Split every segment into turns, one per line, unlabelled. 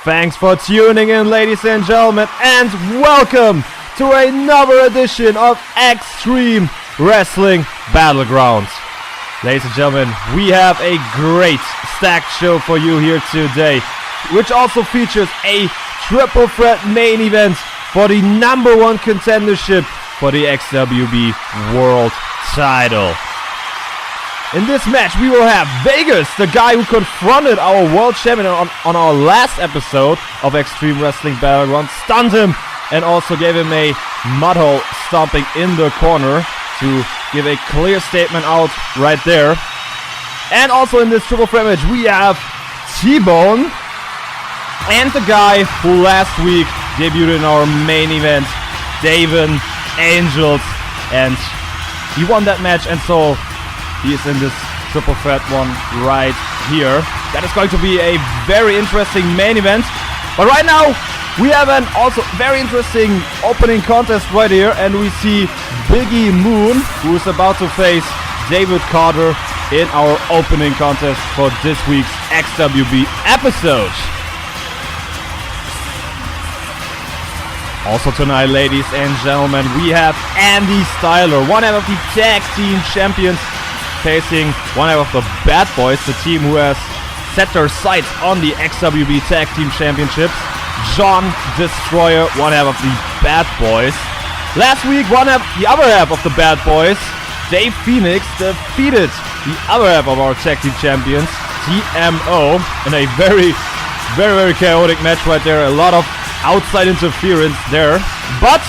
Thanks for tuning in, ladies and gentlemen, and welcome to another edition of Extreme Wrestling Battlegrounds. Ladies and gentlemen, we have a great stacked show for you here today, which also features a triple threat main event for the number one contendership for the XWB World Title. In this match, we will have Vegas, the guy who confronted our world champion on our last episode of Extreme Wrestling Battlegrounds, stunned him, and also gave him a mudhole stomping in the corner to give a clear statement out right there. And also in this triple threat match, we have T-Bone and the guy who last week debuted in our main event, David Angels, and he won that match, and so he is in this triple threat one right here. That is going to be a very interesting main event. But right now, we have an also very interesting opening contest right here, and we see Biggie Moon, who is about to face David Carter in our opening contest for this week's XWB episode. Also tonight, ladies and gentlemen, we have Andy Styler, one half of the tag team champions, facing one half of the Bad Boys, the team who has set their sights on the XWB Tag Team Championships. John Destroyer, one half of the Bad Boys. Last week, the other half of the Bad Boys, Dave Phoenix, defeated the other half of our Tag Team Champions, TMO, in a very, very, very chaotic match right there. A lot of outside interference there. But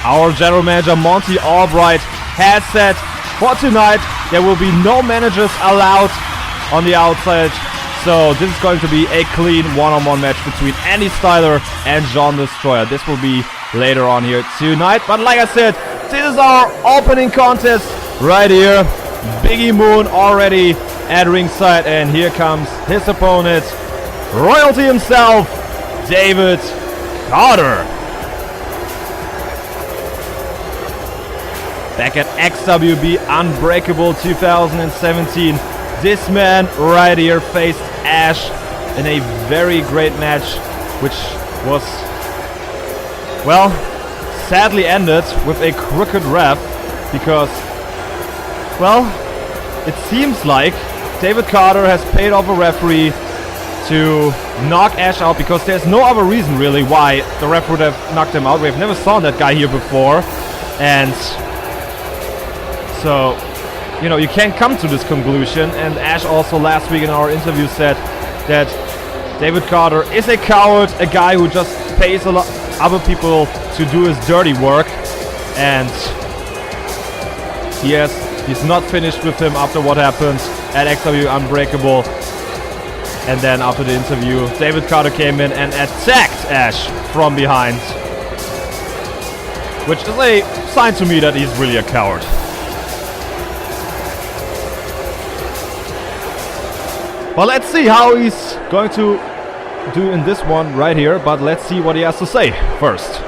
our general manager, Monty Albright, has said for tonight, there will be no managers allowed on the outside. So this is going to be a clean one-on-one match between Andy Styler and John Destroyer. This will be later on here tonight. But like I said, this is our opening contest right here. Biggie Moon already at ringside, and here comes his opponent, royalty himself, David Carter. Back at XWB Unbreakable 2017, this man right here faced Ash in a very great match, which was, well, sadly ended with a crooked ref because, well, it seems like David Carter has paid off a referee to knock Ash out, because there's no other reason really why the ref would have knocked him out. We've never saw that guy here before, and so, you know, you can't come to this conclusion. And Ash also last week in our interview said that David Carter is a coward, a guy who just pays a lot other people to do his dirty work, and he's not finished with him after what happened at XW Unbreakable. And then after the interview, David Carter came in and attacked Ash from behind, which is a sign to me that he's really a coward. Well, let's see how he's going to do in this one right here, but let's see what he has to say first.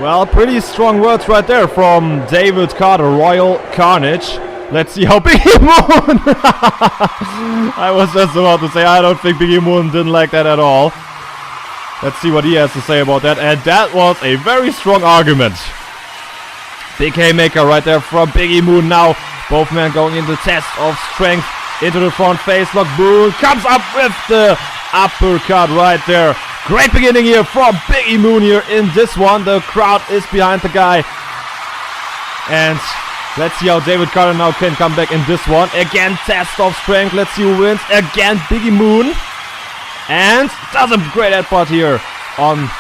Well, pretty strong words right there from David Carter, Royal Carnage. Let's see how Biggie Moon... I was just about to say, I don't think Biggie Moon didn't like that at all. Let's see what he has to say about that. And that was a very strong argument. Big haymaker right there from Biggie Moon now. Both men going into test of strength. Into the front face lock. Moon comes up with the uppercut right there. Great beginning here from Biggie Moon here in this one. The crowd is behind the guy. And let's see how David Carter now can come back in this one. Again, test of strength. Let's see who wins. Again, Biggie Moon. And does a great headbutt here on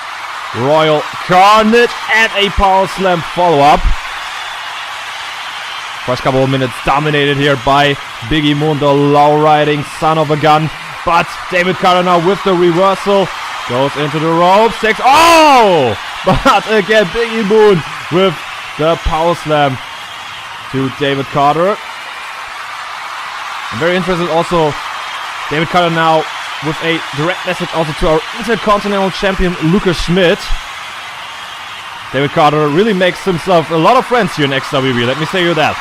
Royal Carnage. And a power slam follow-up. First couple of minutes dominated here by Biggie Moon, the low-riding son of a gun. But David Carter now with the reversal. Goes into the ropes. Takes... Oh! But again, Biggie Moon with the power slam to David Carter. I'm very interested also, David Carter now with a direct message also to our Intercontinental Champion Lucas Schmidt. David Carter really makes himself a lot of friends here in XWB, let me say you that.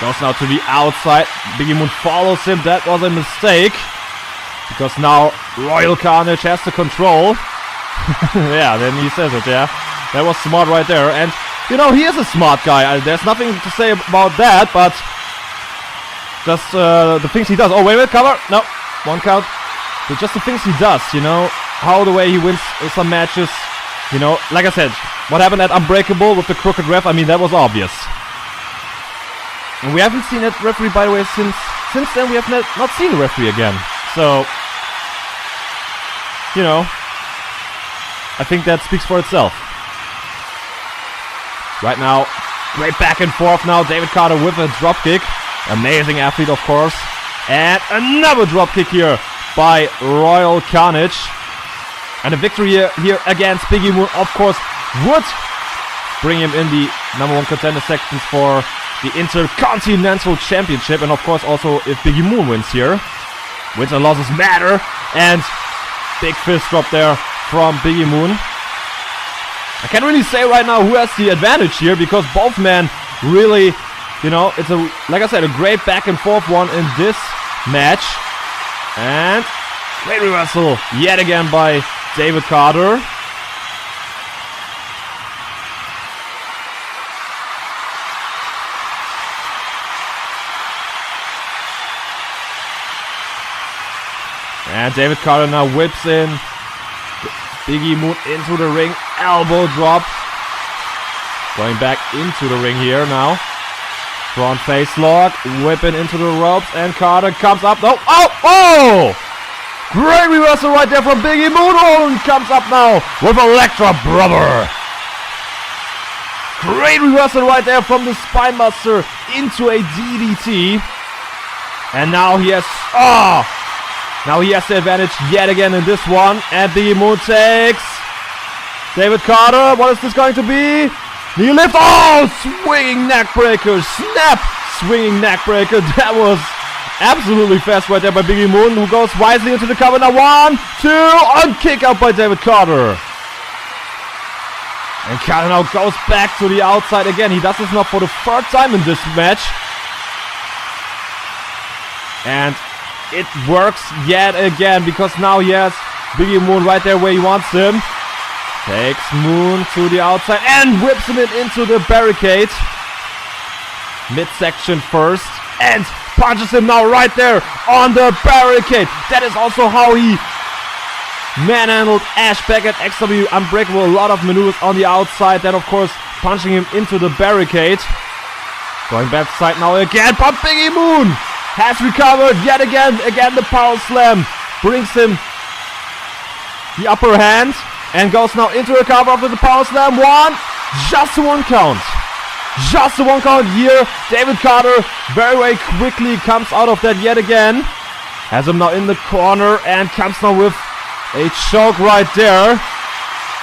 Goes now to the outside. Biggie Moon follows him. That was a mistake. Because now Royal Carnage has the control. Yeah, then he says it, yeah. That was smart right there. And, you know, he is a smart guy. There's nothing to say about that, but just the things he does. Oh, wait a minute, cover. No, one count. But just the things he does, you know. How the way he wins some matches. You know, like I said, what happened at Unbreakable with the crooked ref, I mean, that was obvious. And we haven't seen that referee, by the way, since then we have not seen the referee again. So, you know, I think that speaks for itself. Right now, great back and forth now. David Carter with a dropkick. Amazing athlete, of course. And another dropkick here by Royal Carnage. And a victory here against Biggie Moon, of course, would bring him in the #1 contender sections for the Intercontinental Championship. And of course also if Biggie Moon wins here. Wins and losses matter. And big fist drop there from Biggie Moon. I can't really say right now who has the advantage here, because both men really, you know, it's a, like I said, a great back and forth one in this match. And great reversal yet again by David Carter. And David Carter now whips in Biggie Moon into the ring. Elbow drop. Going back into the ring here now. Front face lock. Whipping into the ropes. And Carter comes up. No. Oh! Oh! Great reversal right there from Biggie Moon. And comes up now with Electra Brother. Great reversal right there from the Spinebuster into a DDT. And now he has... Oh! Now he has the advantage yet again in this one. And Biggie Moon takes David Carter. What is this going to be? Knee lift. Oh! Swinging neck breaker. Snap! Swinging neck breaker. That was absolutely fast right there by Biggie Moon, who goes wisely into the cover. Now 1, 2, and kick out by David Carter. And Carter now goes back to the outside again. He does this now for the third time in this match. And it works yet again, because now he has Biggie Moon right there where he wants him. Takes Moon to the outside and whips him into the barricade. Midsection first. And punches him now right there on the barricade. That is also how he manhandled Ash back at XW Unbreakable. A lot of maneuvers on the outside. Then, of course, punching him into the barricade. Going back side now again. But Biggie Moon has recovered yet again. Again, the power slam brings him the upper hand. And goes now into a cover after the power slam. Just one count. Just the one count here. David Carter very quickly comes out of that yet again. Has him now in the corner and comes now with a choke right there.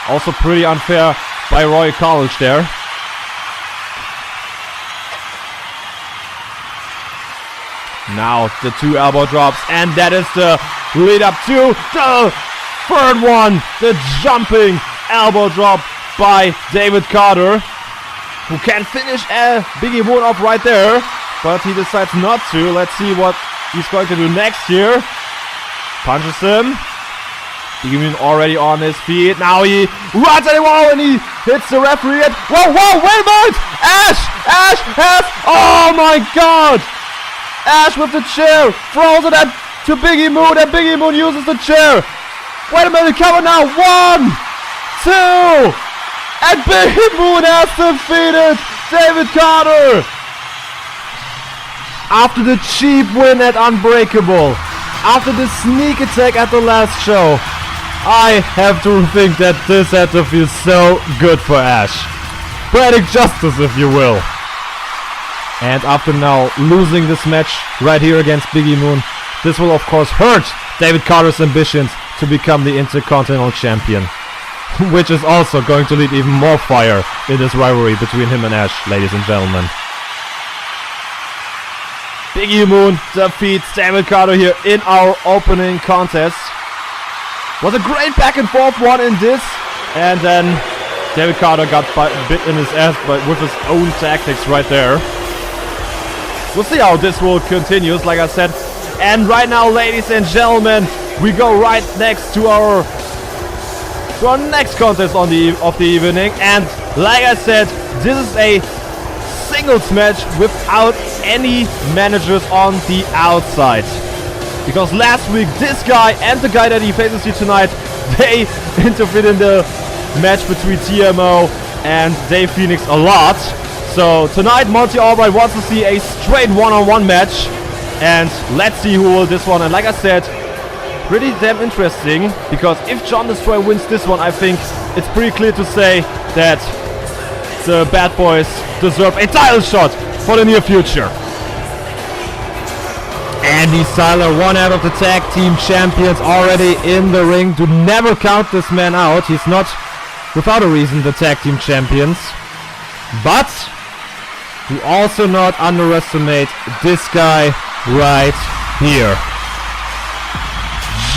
Also pretty unfair by Roy College there. Now the 2 elbow drops, and that is the lead up to the third one. The jumping elbow drop by David Carter, who can finish Biggie Moon off right there, but he decides not to. Let's see what he's going to do next here. Punches him. Biggie Moon already on his feet. Now he runs at the wall and he hits the referee. Whoa, wait a minute! Ash has... Oh my god! Ash with the chair. Throws it to Biggie Moon, and Biggie Moon uses the chair. Wait a minute, cover now. 1, 2... And Biggie Moon has defeated David Carter. After the cheap win at Unbreakable, after the sneak attack at the last show, I have to think that this had to feel so good for Ash. Poetic justice, if you will. And after now losing this match right here against Biggie Moon, this will of course hurt David Carter's ambitions to become the Intercontinental Champion. Which is also going to lead even more fire in this rivalry between him and Ash, ladies and gentlemen. Biggie Moon defeats David Carter here in our opening contest. Was a great back and forth one in this. And then David Carter got bit in his ass but with his own tactics right there. We'll see how this will continue, like I said. And right now, ladies and gentlemen, we go right next to our next contest of the evening. And like I said, this is a singles match without any managers on the outside. Because last week, this guy and the guy that he faces here tonight, they interfered in the match between TMO and Dave Phoenix a lot. So tonight, Monty Albright wants to see a straight one-on-one match. And let's see who will this one. And like I said, pretty damn interesting. Because if John Destroyer wins this one, I think it's pretty clear to say that the Bad Boys deserve a title shot for the near future. Andy Styler, one out of the tag team champions, already in the ring. Do never count this man out. He's not, without a reason, the tag team champions. But do also not underestimate this guy right here.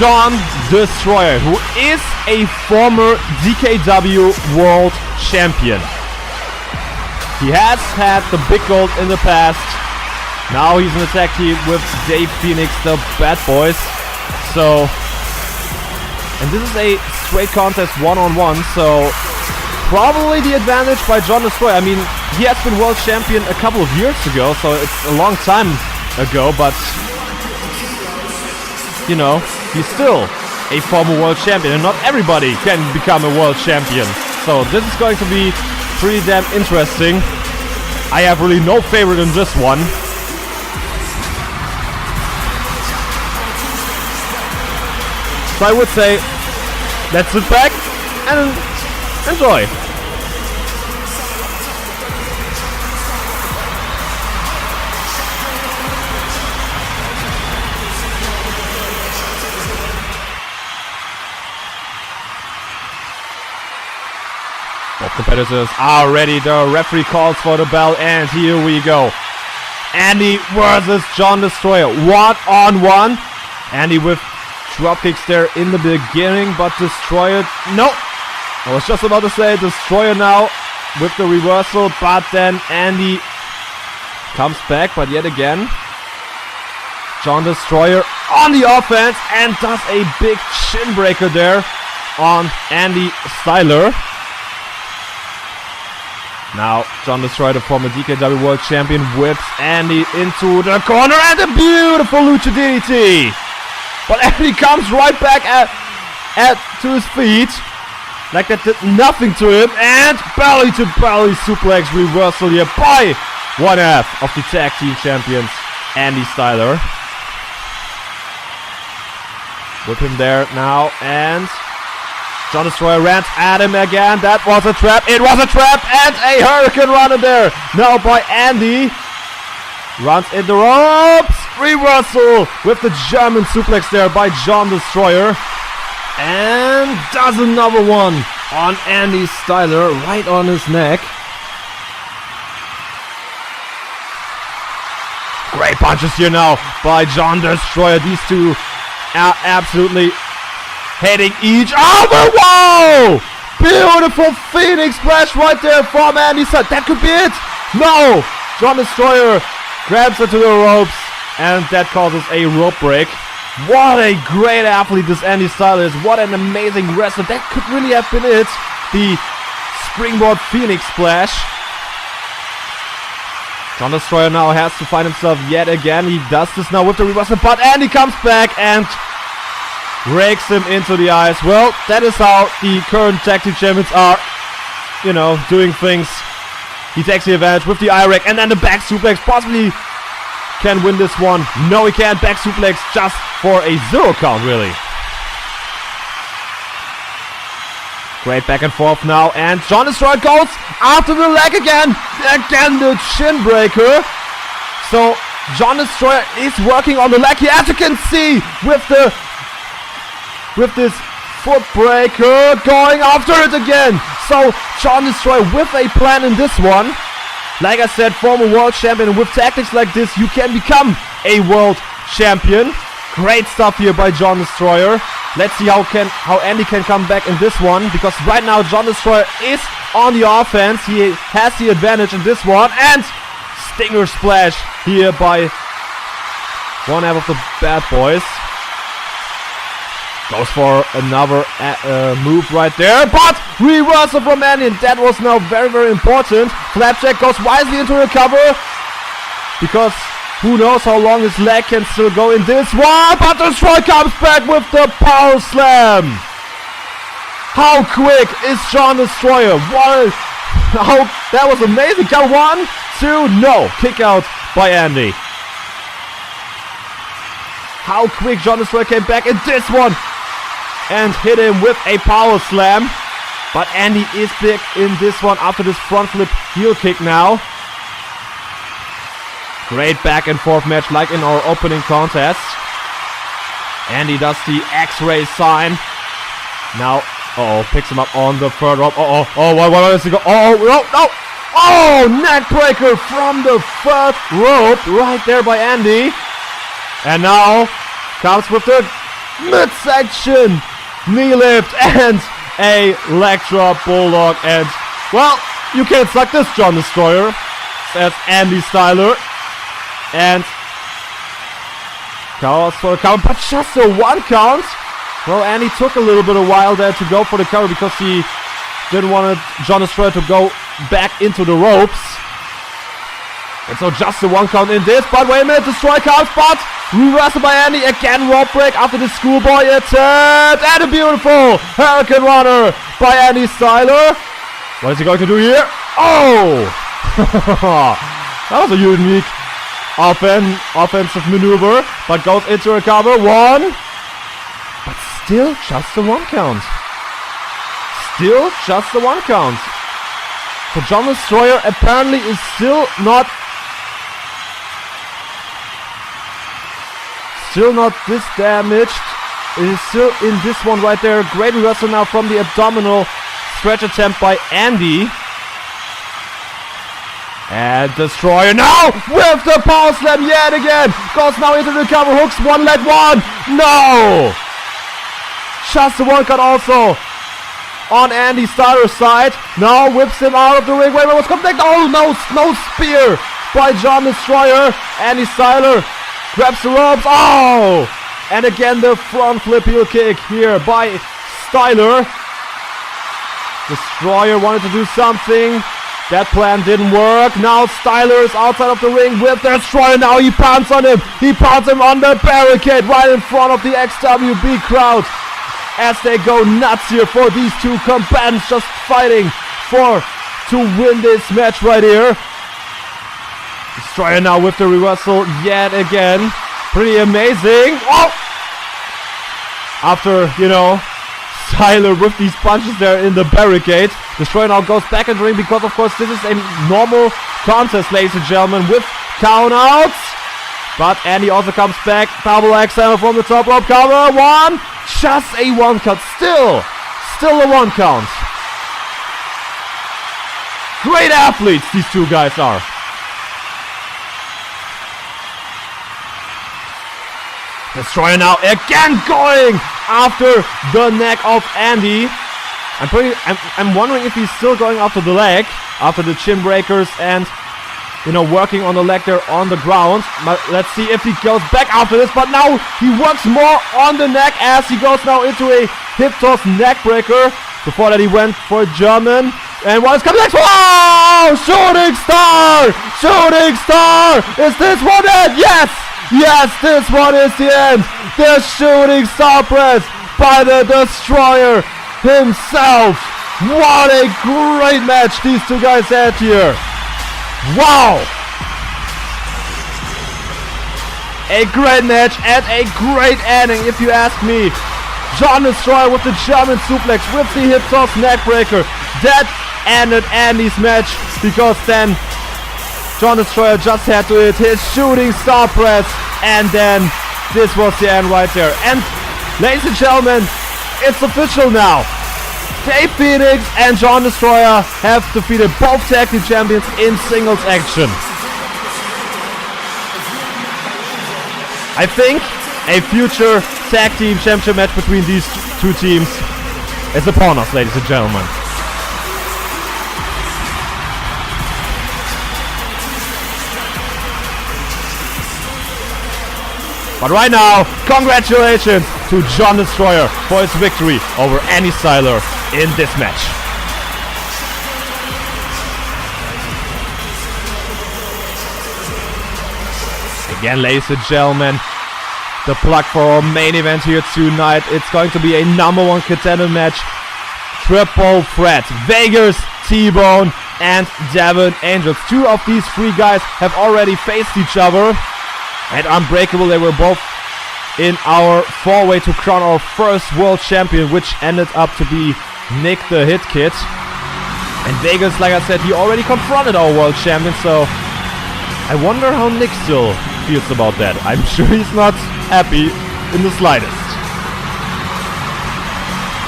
John Destroyer, who is a former DKW World Champion. He has had the big gold in the past. Now he's in a tag team with Dave Phoenix, the Bad Boys. So, and this is a straight contest one-on-one, so probably the advantage by John Destroyer. I mean, he has been world champion a couple of years ago, so it's a long time ago, but you know, he's still a former world champion, and not everybody can become a world champion. So this is going to be pretty damn interesting. I have really no favorite in this one. So I would say, let's sit back and enjoy. Both competitors are ready. The referee calls for the bell, and here we go. Andy versus John Destroyer, one-on-one. Andy with drop kicks there in the beginning, but Destroyer, no. I was just about to say Destroyer now with the reversal, but then Andy comes back, but yet again, John Destroyer on the offense and does a big chin breaker there on Andy Styler. Now, John Destroyer, the former DKW World Champion, whips Andy into the corner and a beautiful Lucha DDT. But Andy comes right back to his feet. Like that did nothing to him. And belly-to-belly suplex reversal here by one half of the tag team champions, Andy Styler. Whip him there now, and John Destroyer ran at him again. That was a trap. It was a trap, and a Hurricane Runner there. Now by Andy. Runs in the ropes. Reversal with the German suplex there by John Destroyer. And does another one on Andy Styler, right on his neck. Great punches here now by John Destroyer. These two are absolutely hitting each other. Whoa! Beautiful Phoenix Splash right there from Andy's side. That could be it. No! John Destroyer grabs it to the ropes, and that causes a rope break. What a great athlete this Andy Styler is. What an amazing wrestler. That could really have been it. The springboard Phoenix Splash. John Destroyer now has to find himself yet again. He does this now with the reversal, but Andy comes back and rakes him into the ice. Well, that is how the current tag team champions are, you know, doing things. He takes the advantage with the eye-rake and then the back suplex. Possibly can win this one. No, he can't. Back suplex just for a 0 count, really. Great back and forth now. And John Destroyer goes after the leg again. Again, the chin breaker. So John Destroyer is working on the leg here, as you can see, with this foot breaker, going after it again. So John Destroyer with a plan in this one. Like I said, former world champion, and with tactics like this you can become a world champion. Great stuff here by John Destroyer. Let's see how Andy can come back in this one, because right now John Destroyer is on the offense. He has the advantage in this one, and Stinger Splash here by one half of the Bad Boys. Goes for another move right there, but reversal from Andy, and that was now very, very important. Flapjack goes wisely into the cover, because who knows how long his leg can still go in this one, but Destroyer comes back with the power slam. How quick is John Destroyer? That was amazing. Count 1, 2, no. Kick out by Andy. How quick John Destroyer came back in this one and hit him with a power slam. But Andy is big in this one after this front flip heel kick now. Great back and forth match like in our opening contest. Andy does the X-ray sign. Now, picks him up on the third rope. What is he go? No! Neck breaker from the third rope right there by Andy. And now comes with the midsection knee lift and a leg drop bulldog. And, well, you can't suck this, John Destroyer, says Andy Styler. And calls for a count, but just a 1 count. Well, Andy took a little bit of a while there to go for the cover, because he didn't want John Destroyer to go back into the ropes. And so just a 1 count in this, but wait a minute, Destroyer comes, but reversal by Andy, again rope break after the schoolboy attempt, and a beautiful Hurricane Runner by Andy Styler. What is he going to do here? Oh! That was a unique offensive maneuver, but goes into a cover. 1, but still just a 1 count. Still just a 1 count. So John Destroyer apparently is still not this damaged. It is still in this one right there. Great reversal now from the abdominal stretch attempt by Andy. And Destroyer now with the power slam yet again. Goes now into the cover, hooks one leg, no! Just the 1 count also on Andy Styler's side. Now whips him out of the ring. Wait, what's coming next? Oh no spear by John Destroyer. Andy Styler grabs the ropes. Oh! And again the front flip heel kick here by Styler. Destroyer wanted to do something. That plan didn't work. Now Styler is outside of the ring with Destroyer. Now he pounds on him. He pounds him on the barricade right in front of the XWB crowd, as they go nuts here for these two combatants just fighting to win this match right here. Destroyer now with the reversal yet again. Pretty amazing. Oh! After, Styler with these punches there in the barricade. Destroyer now goes back in the ring, because of course this is a normal contest, ladies and gentlemen, with countouts. But Andy also comes back. Double axe hammer from the top rope cover. 1. Just a 1 count. Still a 1 count. Great athletes these two guys are. Destroyer now again going after the neck of Andy. I'm wondering if he's still going after the leg after the chin breakers and working on the leg there on the ground. Let's see if he goes back after this, but now he works more on the neck as he goes now into a hip toss neck breaker. Before that he went for German. And what is coming next? Wow! Shooting star! Shooting star! Is this one it? Yes! Yes, this one is the end. The shooting star press by the Destroyer himself. What a great match these two guys had here. Wow! A great match and a great ending, if you ask me. John Destroyer with the German suplex with the hip toss neck breaker. That ended Andy's match, because then John Destroyer just had to hit his shooting star press, and then this was the end right there. And ladies and gentlemen, it's official now. Dave Phoenix and John Destroyer have defeated both tag team champions in singles action. I think a future tag team championship match between these two teams is upon us, ladies and gentlemen. But right now, congratulations to John Destroyer for his victory over Andy Seiler in this match. Again, ladies and gentlemen, the plug for our main event here tonight. It's going to be a #1 contender match. Triple threat. Vegas, T-Bone, and Devin Angels. Two of these three guys have already faced each other. And Unbreakable, they were both in our four-way to crown our first world champion, which ended up to be Nick the Hit Kid. And Vegas, like I said, he already confronted our world champion, so I wonder how Nick still feels about that. I'm sure he's not happy in the slightest.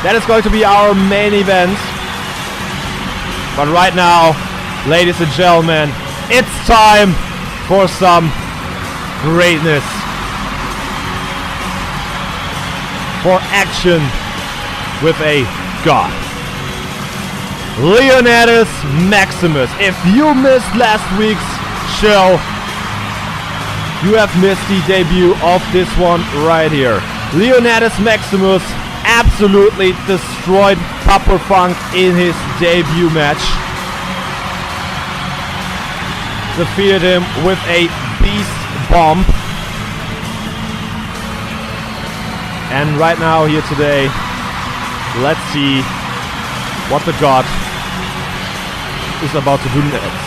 That is going to be our main event. But right now, ladies and gentlemen, it's time for some greatness. For action with a god. Leonidas Maximus. If you missed last week's show, you have missed the debut of this one right here. Leonidas Maximus absolutely destroyed Papa Funk in his debut match. Defeated him with a beast bomb. And right now here today, let's see what the god is about to do next.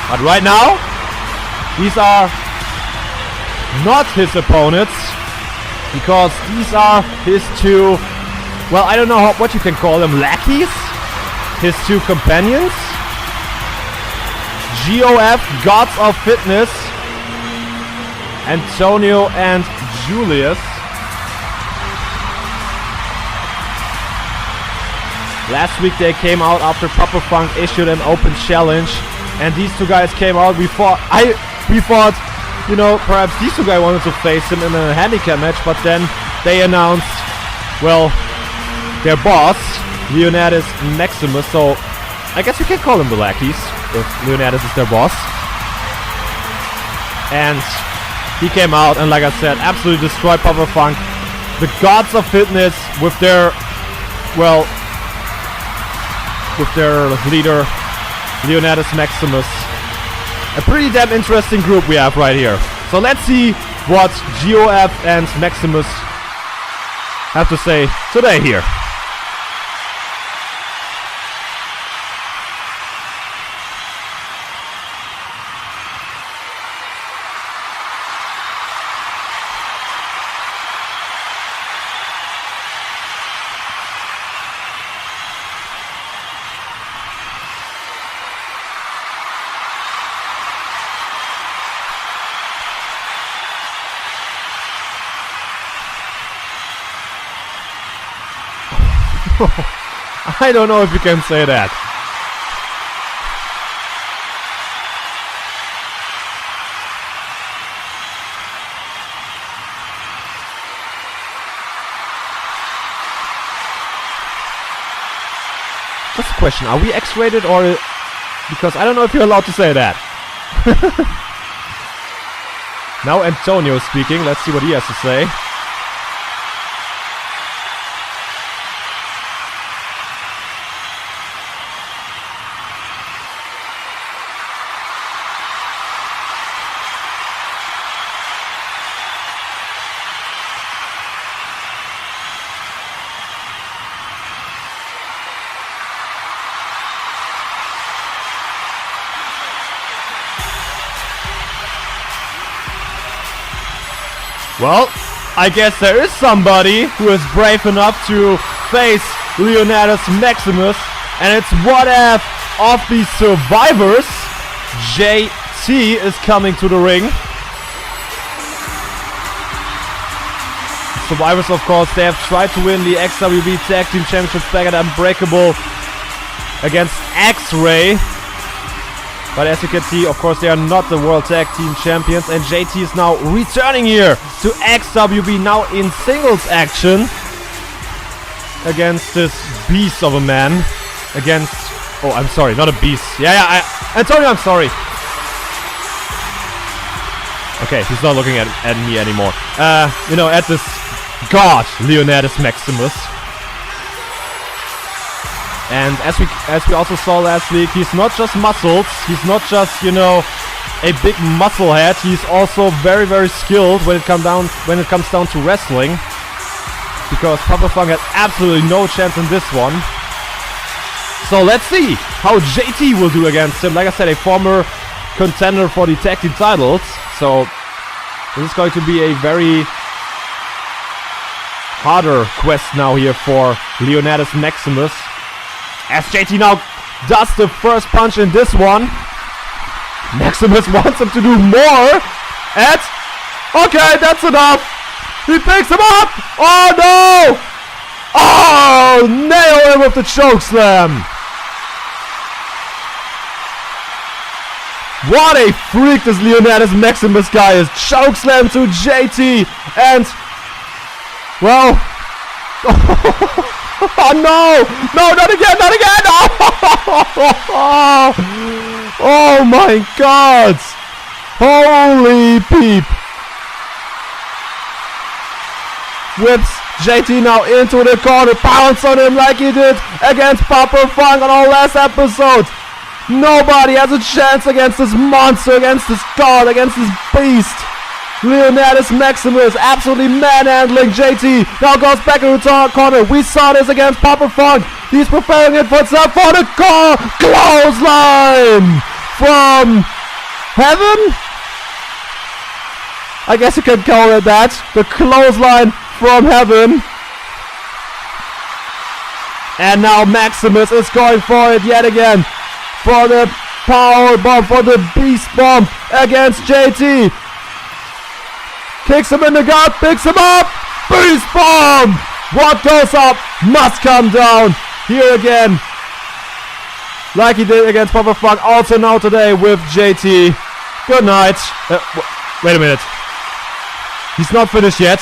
But right now, these are not his opponents, because these are his two, well, I don't know what you can call them, lackeys? His two companions. GOF, Gods of Fitness, Antonio and Julius. Last week they came out after Papa Funk issued an open challenge, and these two guys came out. We thought, you know, perhaps these two guys wanted to face him in a handicap match, but then they announced, well, their boss, Leonidas Maximus, so I guess you can call them the lackeys if Leonidas is their boss. And he came out and, like I said, absolutely destroyed Papa Funk. The Gods of Fitness with their, well, with their leader, Leonidas Maximus. A pretty damn interesting group we have right here. So let's see what GOF and Maximus have to say today here. I don't know if you can say that. Just a question, are we X-rated or... Because I don't know if you're allowed to say that. Now Antonio is speaking, let's see what he has to say. Well, I guess there is somebody who is brave enough to face Leonidas Maximus, and it's one half of the survivors. JT is coming to the ring. Survivors, of course, they have tried to win the XWB Tag Team Championships back at Unbreakable against X-Ray. But as you can see, of course, they are not the World Tag Team Champions. And JT is now returning here to XWB, now in singles action against this beast of a man. Against... Oh, I'm sorry, not a beast. Yeah, Antonio, I'm sorry. Okay, he's not looking at me anymore. You know, at this god, Leonidas Maximus. And as we also saw last week, he's not just muscles. He's not just, you know, a big muscle head. He's also very, very skilled when it comes down to wrestling. Because Papa Funk had absolutely no chance in this one. So let's see how JT will do against him. Like I said, a former contender for the tag team titles. So this is going to be a very harder quest now here for Leonidas Maximus. As JT now does the first punch in this one. Maximus wants him to do more. And okay, that's enough. He picks him up. Oh no! Oh, nail him with the chokeslam. What a freak this Leonidas Maximus guy is. Chokeslam to JT. And, well... Oh no! No, not again, not again! Oh my god! Holy peep! Whips JT now into the corner, pounds on him like he did against Papa Funk on our last episode. Nobody has a chance against this monster, against this god, against this beast. Leonidas Maximus absolutely manhandling JT. Now goes back into the corner. We saw this against Papa Funk. He's preparing it for itself for the clothesline from heaven. I guess you can call it that. The clothesline from heaven. And now Maximus is going for it yet again. For the power bomb, for the beast bomb against JT. Kicks him in the gut, picks him up. Beast bomb. What goes up must come down. Here again. Like he did against Papa Funk. Also now today with JT. Good night. Wait a minute. He's not finished yet.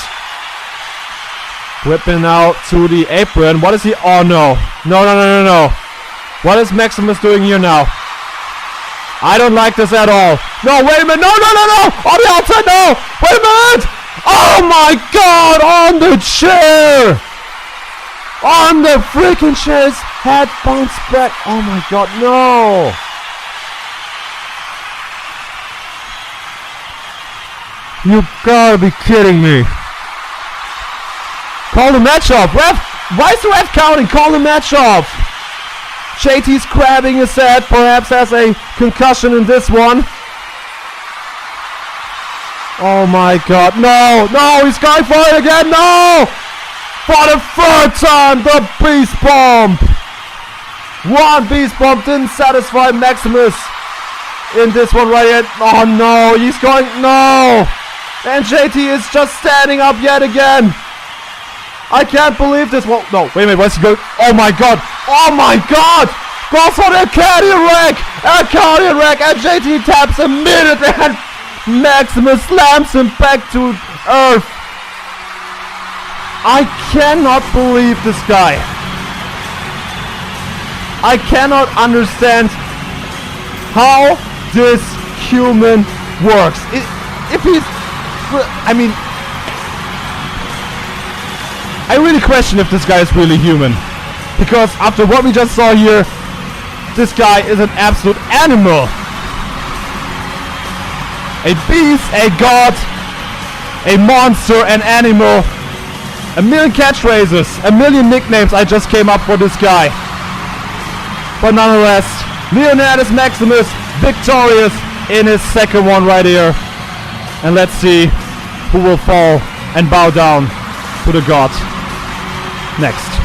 Whipping out to the apron. What is he? Oh no. No. What is Maximus doing here now? I don't like this at all. No, wait a minute. No. On the outside, no. Wait a minute. Oh my god. On the chair. On the freaking chair. His head bounced back. Oh my god, no. You gotta be kidding me. Call the match off. Ref, why is the ref counting? Call the match off. JT's grabbing his head, perhaps has a concussion in this one. Oh my god, no, he's going for it again, no! For the third time, the beast bomb! One beast bomb didn't satisfy Maximus in this one right here. Oh no, he's going, no! And JT is just standing up yet again. I can't believe this. Well, no, wait a minute, where's he going? Oh my god! Oh my god! Goes for the cardiac wreck! A cardiac wreck! And JT taps immediately and Maximus slams him back to earth. I cannot believe this guy. I cannot understand how this human works. If he's... I mean... I really question if this guy is really human. Because after what we just saw here, this guy is an absolute animal. A beast, a god, a monster, an animal. A million catchphrases, a million nicknames I just came up for this guy. But nonetheless, Leonidas Maximus victorious in his second one right here. And let's see who will fall and bow down to the god. Next.